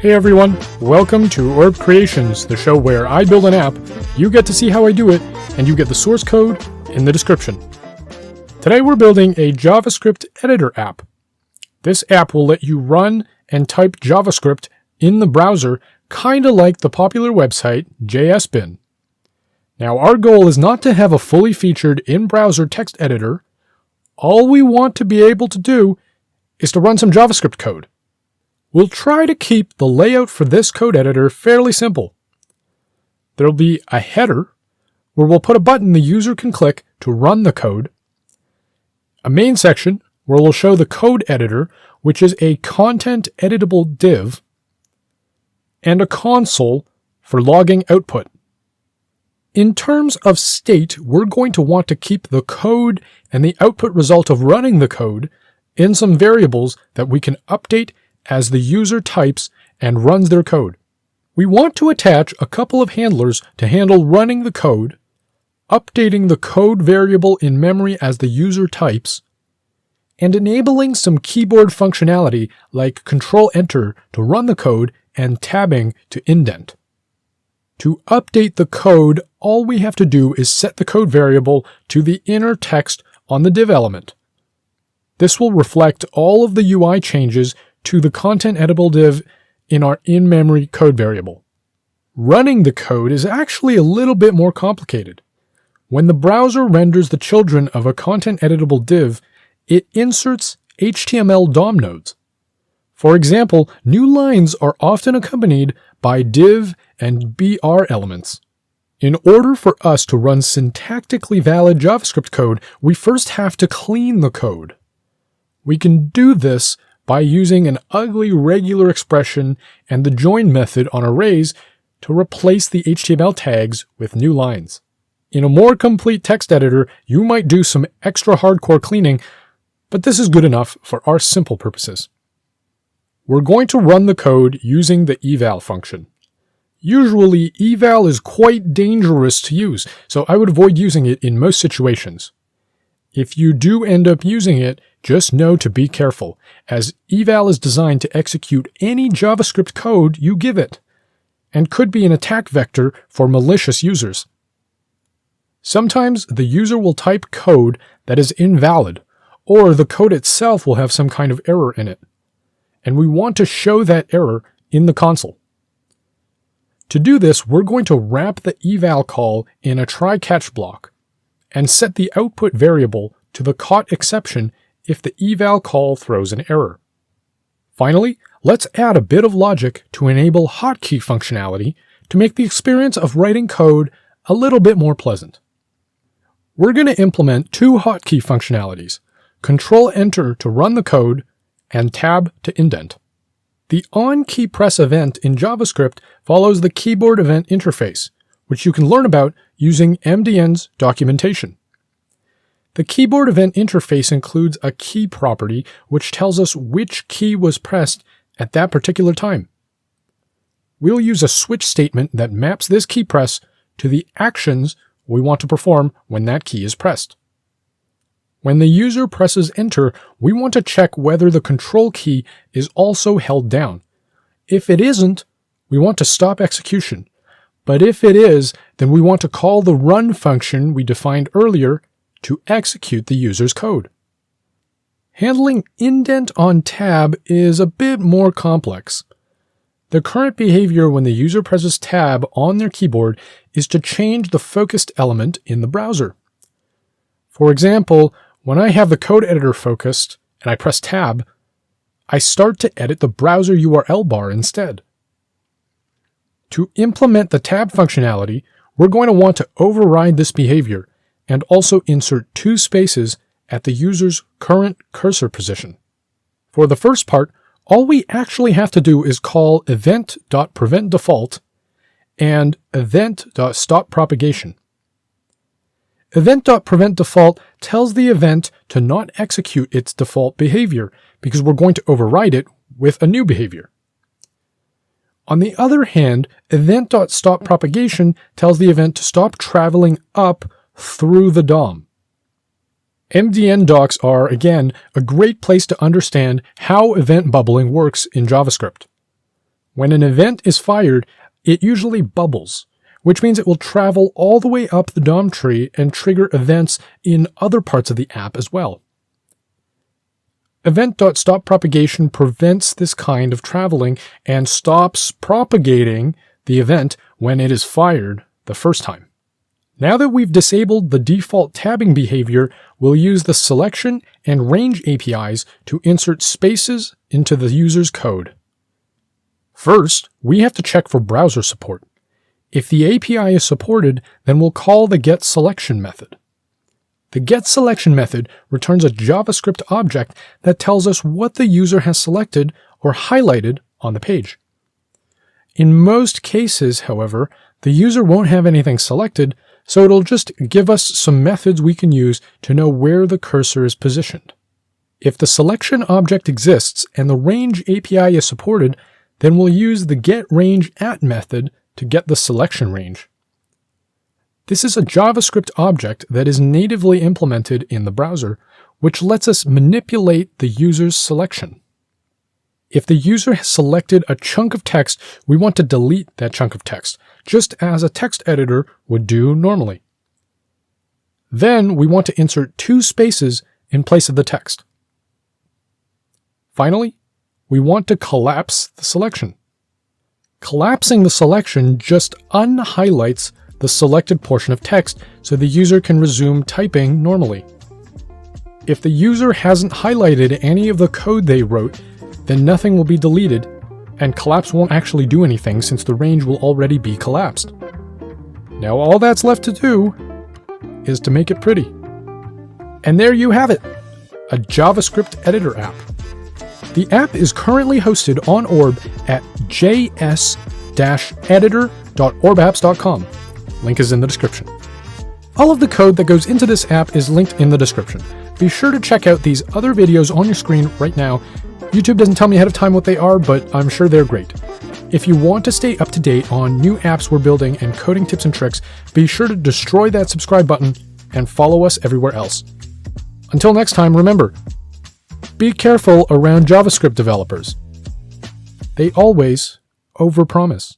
Hey everyone, welcome to Orb Creations, the show where I build an app, you get to see how I do it, and you get the source code in the description. Today we're building a JavaScript editor app. This app will let you run and type JavaScript in the browser, kinda like the popular website JSBin. Now our goal is not to have a fully featured in-browser text editor. All we want to be able to do is to run some JavaScript code. We'll try to keep the layout for this code editor fairly simple. There'll be a header where we'll put a button the user can click to run the code, a main section where we'll show the code editor, which is a content editable div, and a console for logging output. In terms of state, we're going to want to keep the code and the output result of running the code in some variables that we can update as the user types and runs their code. We want to attach a couple of handlers to handle running the code, updating the code variable in memory as the user types, and enabling some keyboard functionality like Control-Enter to run the code and tabbing to indent. To update the code, all we have to do is set the code variable to the inner text on the div element. This will reflect all of the UI changes to the content editable div in our in-memory code variable. Running the code is actually a little bit more complicated. When the browser renders the children of a content editable div, it inserts HTML DOM nodes. For example, new lines are often accompanied by div and BR elements. In order for us to run syntactically valid JavaScript code, we first have to clean the code. We can do this by using an ugly regular expression and the join method on arrays to replace the HTML tags with new lines. In a more complete text editor, you might do some extra hardcore cleaning, but this is good enough for our simple purposes. We're going to run the code using the Eval function. Usually, Eval is quite dangerous to use, so I would avoid using it in most situations. If you do end up using it, just know to be careful, as Eval is designed to execute any JavaScript code you give it, and could be an attack vector for malicious users. Sometimes the user will type code that is invalid, or the code itself will have some kind of error in it, and we want to show that error in the console. To do this, we're going to wrap the eval call in a try-catch block, and set the output variable to the caught exception if the eval call throws an error. Finally, let's add a bit of logic to enable hotkey functionality to make the experience of writing code a little bit more pleasant. We're going to implement two hotkey functionalities, Control-Enter to run the code, and Tab to indent. The on-key press event in JavaScript follows the keyboard event interface, which you can learn about using MDN's documentation. The keyboard event interface includes a key property which tells us which key was pressed at that particular time. We'll use a switch statement that maps this key press to the actions we want to perform when that key is pressed. When the user presses enter, we want to check whether the control key is also held down. If it isn't, we want to stop execution. But if it is, then we want to call the run function we defined earlier to execute the user's code. Handling indent on tab is a bit more complex. The current behavior when the user presses tab on their keyboard is to change the focused element in the browser. For example, when I have the code editor focused and I press tab, I start to edit the browser URL bar instead. To implement the tab functionality, we're going to want to override this behavior and also insert two spaces at the user's current cursor position. For the first part, all we actually have to do is call event.preventDefault and event.stopPropagation. Event.preventDefault tells the event to not execute its default behavior because we're going to override it with a new behavior. On the other hand, event.stopPropagation tells the event to stop traveling up through the DOM. MDN docs are, again, a great place to understand how event bubbling works in JavaScript. When an event is fired, it usually bubbles, which means it will travel all the way up the DOM tree and trigger events in other parts of the app as well. Event.stopPropagation prevents this kind of traveling and stops propagating the event when it is fired the first time. Now that we've disabled the default tabbing behavior, we'll use the selection and range APIs to insert spaces into the user's code. First, we have to check for browser support. If the API is supported, then we'll call the getSelection method. The getSelection method returns a JavaScript object that tells us what the user has selected or highlighted on the page. In most cases, however, the user won't have anything selected, so it'll just give us some methods we can use to know where the cursor is positioned. If the selection object exists and the range API is supported, then we'll use the getRangeAt method to get the selection range. This is a JavaScript object that is natively implemented in the browser, which lets us manipulate the user's selection. If the user has selected a chunk of text, we want to delete that chunk of text, just as a text editor would do normally. Then we want to insert 2 spaces in place of the text. Finally, we want to collapse the selection. Collapsing the selection just unhighlights the selected portion of text so the user can resume typing normally. If the user hasn't highlighted any of the code they wrote, then nothing will be deleted, and collapse won't actually do anything since the range will already be collapsed. Now all that's left to do is to make it pretty. And there you have it, a JavaScript editor app. The app is currently hosted on Orb at js-editor.orbapps.com. Link is in the description. All of the code that goes into this app is linked in the description. Be sure to check out these other videos on your screen right now. YouTube doesn't tell me ahead of time what they are, but I'm sure they're great. If you want to stay up to date on new apps we're building and coding tips and tricks, be sure to destroy that subscribe button and follow us everywhere else. Until next time, remember, be careful around JavaScript developers. They always overpromise.